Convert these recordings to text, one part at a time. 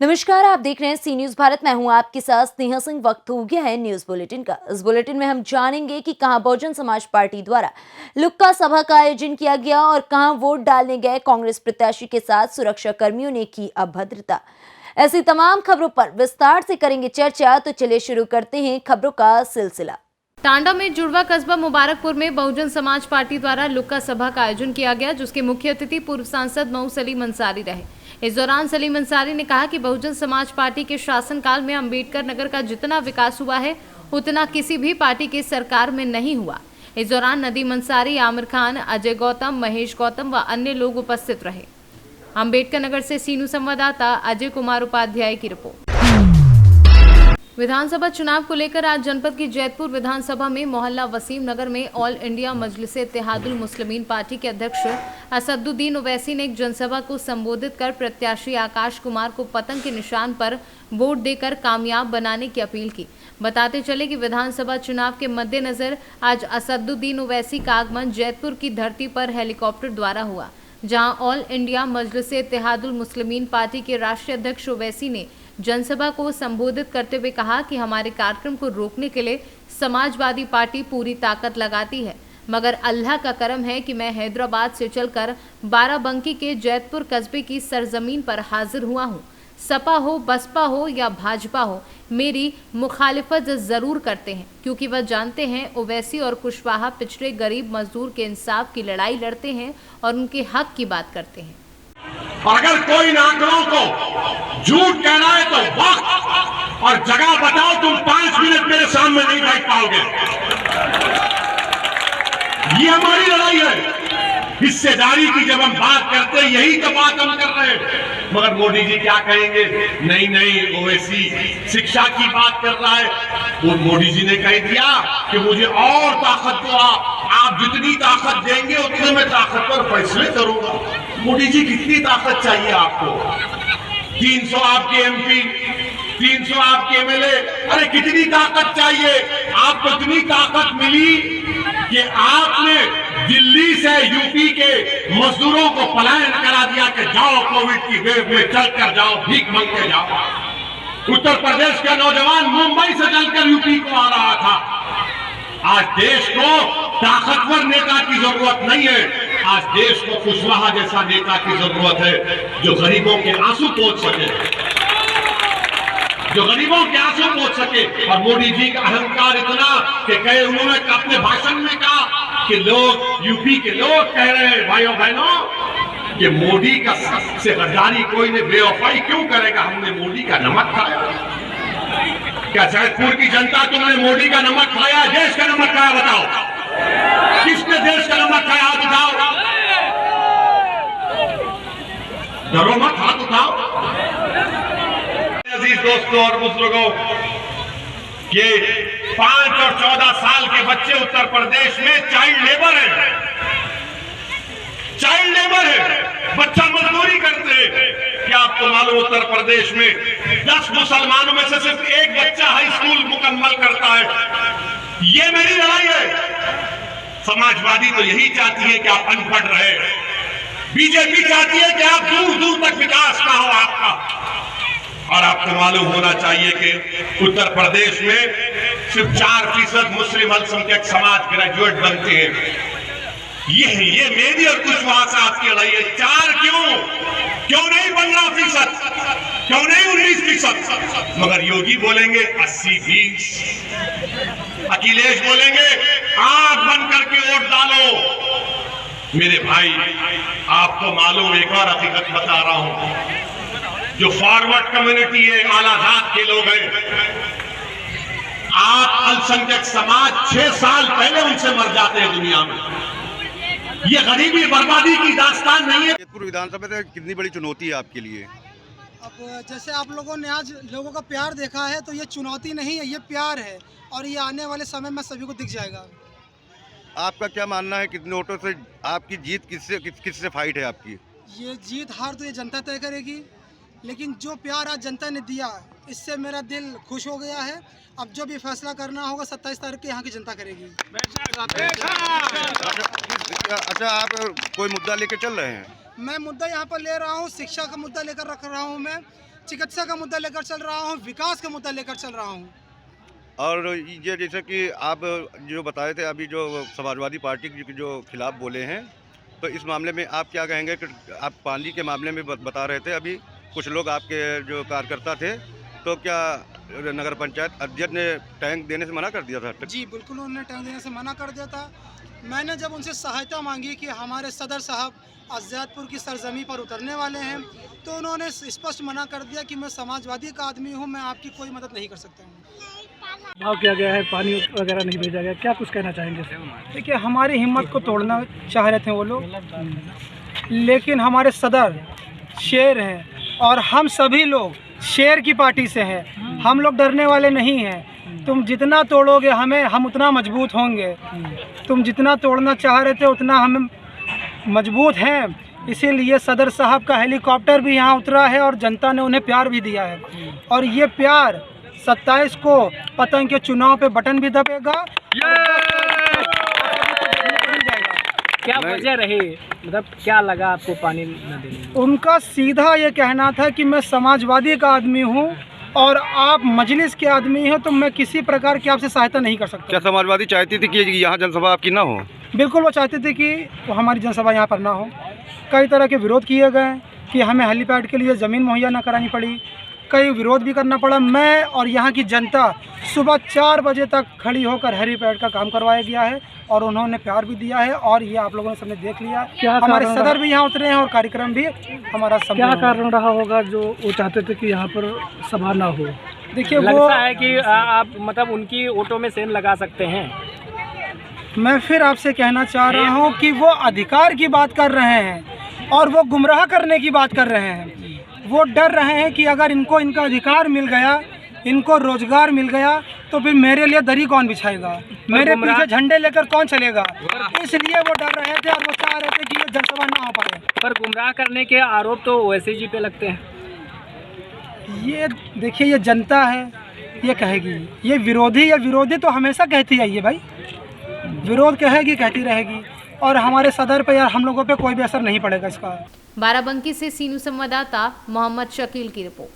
नमस्कार, आप देख रहे हैं सी न्यूज भारत। मैं हूं आपके साथ स्नेहा सिंह। वक्त हो गया है न्यूज बुलेटिन का। इस बुलेटिन में हम जानेंगे कि कहां बहुजन समाज पार्टी द्वारा लुक्का सभा का आयोजन किया गया और कहां वोट डालने गए कांग्रेस प्रत्याशी के साथ सुरक्षा कर्मियों ने की अभद्रता। ऐसी तमाम खबरों पर विस्तार से करेंगे चर्चा। तो चलिए शुरू करते हैं खबरों का सिलसिला। टांडा में जुड़वा कस्बा मुबारकपुर में बहुजन समाज पार्टी द्वारा लुक्का सभा का आयोजन किया गया, जिसके मुख्य अतिथि पूर्व सांसद मऊ सलीम अंसारी रहे। इस दौरान सलीम अंसारी ने कहा कि बहुजन समाज पार्टी के शासनकाल में अंबेडकर नगर का जितना विकास हुआ है उतना किसी भी पार्टी की सरकार में नहीं हुआ। इस दौरान नदीम अंसारी, आमिर खान, अजय गौतम, महेश गौतम व अन्य लोग उपस्थित रहे। अंबेडकर नगर से सीनू संवाददाता अजय कुमार उपाध्याय की रिपोर्ट। विधानसभा चुनाव को लेकर आज जनपद की जैतपुर विधानसभा में मोहल्ला वसीम नगर में all India Majlise Ittehadul Muslimeen party के अध्यक्ष असदुद्दीन ओवैसी ने एक जनसभा को संबोधित कर प्रत्याशी आकाश कुमार को पतंग के निशान पर वोट देकर कामयाब बनाने की अपील की। बताते चले कि विधानसभा चुनाव के मद्देनजर आज असदुद्दीन ओवैसी का आगमन जैतपुर की धरती पर हेलीकॉप्टर द्वारा हुआ, जहां all India Majlise Ittehadul Muslimeen party के राष्ट्रीय अध्यक्ष ओवैसी ने जनसभा को संबोधित करते हुए कहा कि हमारे कार्यक्रम को रोकने के लिए समाजवादी पार्टी पूरी ताकत लगाती है, मगर अल्लाह का करम है कि मैं हैदराबाद से चलकर बाराबंकी के जैतपुर कस्बे की सरजमीन पर हाजिर हुआ हूँ। सपा हो, बसपा हो या भाजपा हो, मेरी मुखालिफत जरूर करते हैं, क्योंकि वह जानते हैं ओवैसी और कुशवाहा पिछड़े गरीब मजदूर के इंसाफ की लड़ाई लड़ते हैं और उनके हक की बात करते हैं। अगर कोई इन आंकड़ों को झूठ कहना है तो वक्त और जगह बताओ, तुम 5 मिनट मेरे सामने नहीं बैठ पाओगे। ये हमारी लड़ाई है। हिस्सेदारी की जब हम बात करते हैं, यही तो बात हम कर रहे हैं। मगर मोदी जी क्या कहेंगे? नहीं ओवैसी शिक्षा की बात कर रहा है। वो मोदी जी ने कह दिया कि मुझे और ताकत दो, आप जितनी ताकत देंगे उतने मैं ताकत पर फैसले करूंगा। मोदी जी कितनी ताकत चाहिए आपको? 300 आपके एमपी, 300 आपके एमएलए, अरे कितनी ताकत चाहिए आपको? इतनी ताकत मिली कि आपने दिल्ली से यूपी के मजदूरों को पलायन करा दिया कि जाओ कोविड की वेव में चलकर जाओ, भीख मांग के जाओ। उत्तर प्रदेश का नौजवान मुंबई से चलकर यूपी को आ रहा था। आज देश को ताकतवर नेता की जरूरत नहीं है, आज देश को कुशवाहा जैसा नेता की जरूरत है, जो गरीबों के आंसू पोंछ सके, जो गरीबों के आंसू पोंछ सके। और मोदी जी का अहंकार इतना कि कहे, उन्होंने अपने भाषण में कहा कि लोग, यूपी के लोग कह रहे हैं भाइयों बहनों कि मोदी का से हजारी कोई ने बेवफाई क्यों करेगा? हमने मोदी का नमक खाया। क्या जैतपुर की जनता, तुमने मोदी का नमक खाया, देश का नमक खाया? बताओ, किसने देश का नमक खाया? हाथ उठाओ, डरो मत, हाथ उठाओ। अजीज दोस्तों और बुजुर्गों, ये 5 और 14 साल के बच्चे उत्तर प्रदेश में चाइल्ड लेबर है, चाइल्ड लेबर है, बच्चा मजदूरी करते हैं। क्या आपको मालूम उत्तर प्रदेश में 10 मुसलमानों में से सिर्फ एक बच्चा हाई स्कूल मुकम्मल करता है? ये मेरी लड़ाई है। समाजवादी तो यही चाहती है कि आप अनपढ़ रहे, बीजेपी चाहती है कि आप दूर दूर तक विकास ना हो आपका। और आपको मालूम होना चाहिए कि उत्तर प्रदेश में सिर्फ 4% मुस्लिम अल्पसंख्यक समाज ग्रेजुएट बनते हैं। ये मेरी और कुशवाहा साहब की लड़ाई है। 4 क्यों नहीं 15%, क्यों नहीं 19%? मगर योगी बोलेंगे 80-20, अखिलेश बोलेंगे आंख बंद करके वोट डालो। मेरे भाई, आपको मालूम, एक और हकीकत बता रहा हूं, जो फॉरवर्ड कम्युनिटी है, आला जात के लोग हैं, आप अल्पसंख्यक समाज 6 साल पहले उनसे मर जाते हैं दुनिया में। ये गरीबी बर्बादी की दास्तान नहीं है। जैतपुर विधानसभा में कितनी बड़ी चुनौती है आपके लिए? अब जैसे आप लोगों ने आज लोगों का प्यार देखा है, तो ये चुनौती नहीं है, ये प्यार है, और ये आने वाले समय में सभी को दिख जाएगा। आपका क्या मानना है, कितने वोटों से आपकी जीत, किससे फाइट है आपकी? ये जीत हार तो ये जनता तय करेगी, लेकिन जो प्यार आज जनता ने दिया, इससे मेरा दिल खुश हो गया है। अब जो भी फैसला करना होगा 27 तारीख को यहाँ की जनता करेगी। अच्छा, आप कोई मुद्दा लेकर चल रहे हैं? मैं मुद्दा यहाँ पर ले रहा हूँ, शिक्षा का मुद्दा लेकर रख रहा हूँ मैं। चिकित्सा का मुद्दा लेकर चल रहा हूँ, विकास का मुद्दा लेकर चल रहा हूँ। और ये जैसे कि आप जो बताए थे अभी जो समाजवादी पार्टी के जो खिलाफ बोले हैं, तो इस मामले में आप क्या कहेंगे कि आप पानी के मामले में बता रहे थे अभी कुछ लोग आपके जो कार्यकर्ता थे, तो क्या नगर पंचायत अध्यक्ष ने टैंक देने से मना कर दिया था? जी बिल्कुल, उन्होंने टैंक देने से मना कर दिया था। मैंने जब उनसे सहायता मांगी कि हमारे सदर साहब अज़ियादपुर की सरजमी पर उतरने वाले हैं, तो उन्होंने स्पष्ट मना कर दिया कि मैं समाजवादी का आदमी हूं, मैं आपकी कोई मदद नहीं कर सकता हूं। भाव किया गया है, पानी वगैरह नहीं भेजा गया, क्या कुछ कहना चाहेंगे? देखिए, हमारी हिम्मत को तोड़ना चाह रहे थे वो लोग, लेकिन हमारे सदर शेर हैं और हम सभी लोग शेर की पार्टी से हैं। हम लोग डरने वाले नहीं हैं। तुम जितना तोड़ोगे हमें, हम उतना मजबूत होंगे। तुम जितना तोड़ना चाह रहे थे उतना हम मजबूत हैं। इसीलिए सदर साहब का हेलीकॉप्टर भी यहाँ उतरा है और जनता ने उन्हें प्यार भी दिया है। और ये प्यार 27 को पतंग के चुनाव पे बटन भी दबेगा। क्या वजह रही, मतलब क्या लगा आपको पानी न देने में? उनका सीधा ये कहना था कि मैं समाजवादी का आदमी हूँ और आप मजलिस के आदमी हैं, तो मैं किसी प्रकार की आपसे सहायता नहीं कर सकता। क्या समाजवादी चाहती थी कि यहाँ जनसभा आपकी ना हो? बिल्कुल, वो चाहते थे कि हमारी जनसभा यहाँ पर ना हो। कई तरह के विरोध किए गए कि हमें हेलीपैड के लिए ज़मीन मुहैया ना करानी पड़ी, कई विरोध भी करना पड़ा। मैं और यहाँ की जनता सुबह 4 बजे तक खड़ी होकर हेलीपैड का काम करवाया गया है और उन्होंने प्यार भी दिया है और ये आप लोगों ने सबने देख लिया। हमारे सदर भी यहाँ उतरे हैं और कार्यक्रम भी हमारा क्या कारण रहा होगा जो वो चाहते थे कि यहाँ पर सभा ना हो? देखिए, वो है कि आप मतलब उनकी ऑटो में सेन लगा सकते हैं। मैं फिर आपसे कहना चाह रहा हूँ कि वो अधिकार की बात कर रहे हैं और वो गुमराह करने की बात कर रहे हैं। वो डर रहे हैं कि अगर इनको इनका अधिकार मिल गया, इनको रोजगार मिल गया, तो फिर मेरे लिए दरी कौन बिछाएगा, मेरे पीछे झंडे लेकर कौन चलेगा। इसलिए वो डर रहे थे और वो चाह रहे थे कि ये जनसभा ना हो पाए। पर गुमराह करने के आरोप तो ओवैसी जी पे लगते हैं। ये देखिए, ये जनता है, ये कहेगी। ये विरोधी तो हमेशा कहती आई है भाई, विरोध कहेगी, कहती रहेगी। और हमारे सदर पे या हम लोगों पे कोई भी असर नहीं पड़ेगा इसका। बाराबंकी से सीनू संवाददाता मोहम्मद शकील की रिपोर्ट।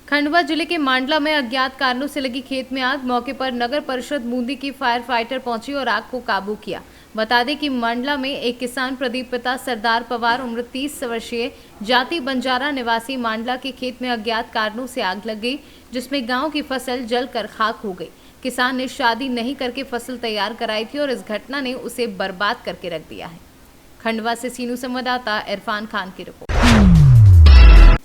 खंडवा जिले के मांडला में अज्ञात कारणों से लगी खेत में आग। मौके पर नगर परिषद बूंदी की फायर फाइटर पहुंची और आग को काबू किया। बता दें कि मांडला में एक किसान प्रदीप पिता सरदार पवार उम्र 30 वर्षीय जाति बंजारा निवासी मांडला के खेत में अज्ञात कारणों से आग लग गई, जिसमें गाँव की फसल जलकर खाक हो गई। किसान ने शादी नहीं करके फसल तैयार कराई थी और इस घटना ने उसे बर्बाद करके रख दिया है। खंडवा से सीनू संवाददाता इरफान खान की रिपोर्ट।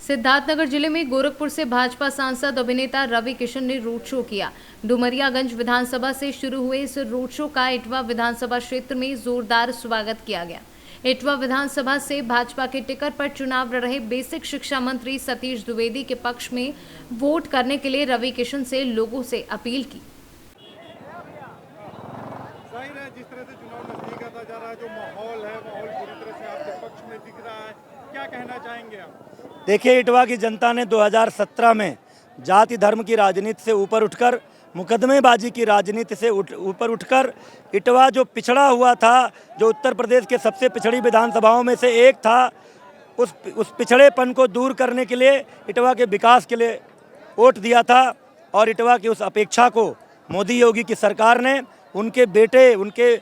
सिद्धार्थनगर जिले में गोरखपुर से भाजपा सांसद अभिनेता रवि किशन ने रोड शो किया। डुमरियागंज विधानसभा से शुरू हुए इस रोड शो का इटवा विधानसभा क्षेत्र में जोरदार स्वागत किया गया। इटवा विधानसभा से भाजपा के टिकट पर चुनाव लड़ रहे बेसिक शिक्षा मंत्री सतीश द्विवेदी के पक्ष में वोट करने के लिए रवि किशन से लोगों से अपील की। जिस तरह से चुनाव नजदीक आता जा रहा है, जो माहौल है, माहौल पूरी तरह से आपके पक्ष में दिख रहा है, क्या कहना चाहेंगे आप? देखिए, इटवा की जनता ने 2017 में जाति धर्म की राजनीति से ऊपर उठकर, मुकदमेबाजी की राजनीति से ऊपर उठकर, इटवा जो पिछड़ा हुआ था, जो उत्तर प्रदेश के सबसे पिछड़ी विधानसभाओं में से एक था, उस पिछड़ेपन को दूर करने के लिए, इटवा के विकास के लिए वोट दिया था। और इटवा की उस अपेक्षा को मोदी योगी की सरकार ने, उनके बेटे, उनके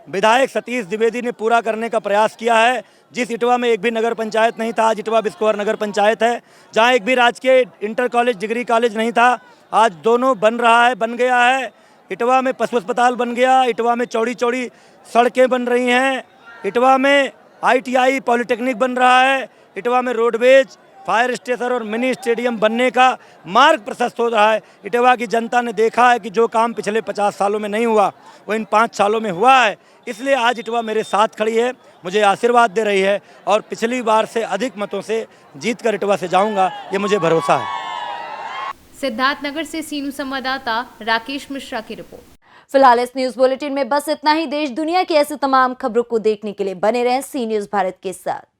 विधायक सतीश द्विवेदी ने पूरा करने का प्रयास किया है। जिस इटवा में एक भी नगर पंचायत नहीं था, आज इटवा बिस्कोर नगर पंचायत है। जहां एक भी राजकीय इंटर कॉलेज, डिग्री कॉलेज नहीं था, आज दोनों बन रहा है, बन गया है। इटवा में पशु अस्पताल बन गया, इटवा में चौड़ी चौड़ी सड़कें बन रही हैं, इटवा में ITI पॉलिटेक्निक बन रहा है, इटवा में रोडवेज, फायर स्टेशन और मिनी स्टेडियम बनने का मार्ग प्रशस्त हो रहा है। इटवा की जनता ने देखा है कि जो काम पिछले 50 सालों में नहीं हुआ, वो इन 5 सालों में हुआ है। इसलिए आज इटवा मेरे साथ खड़ी है, मुझे आशीर्वाद दे रही है और पिछली बार से अधिक मतों से जीत कर इटवा से जाऊंगा, ये मुझे भरोसा है। सिद्धार्थनगर से सीनू संवाददाता राकेश मिश्रा की रिपोर्ट। फिलहाल इस न्यूज बुलेटिन में बस इतना ही। देश दुनिया की ऐसी तमाम खबरों को देखने के लिए बने रहें सी न्यूज भारत के साथ।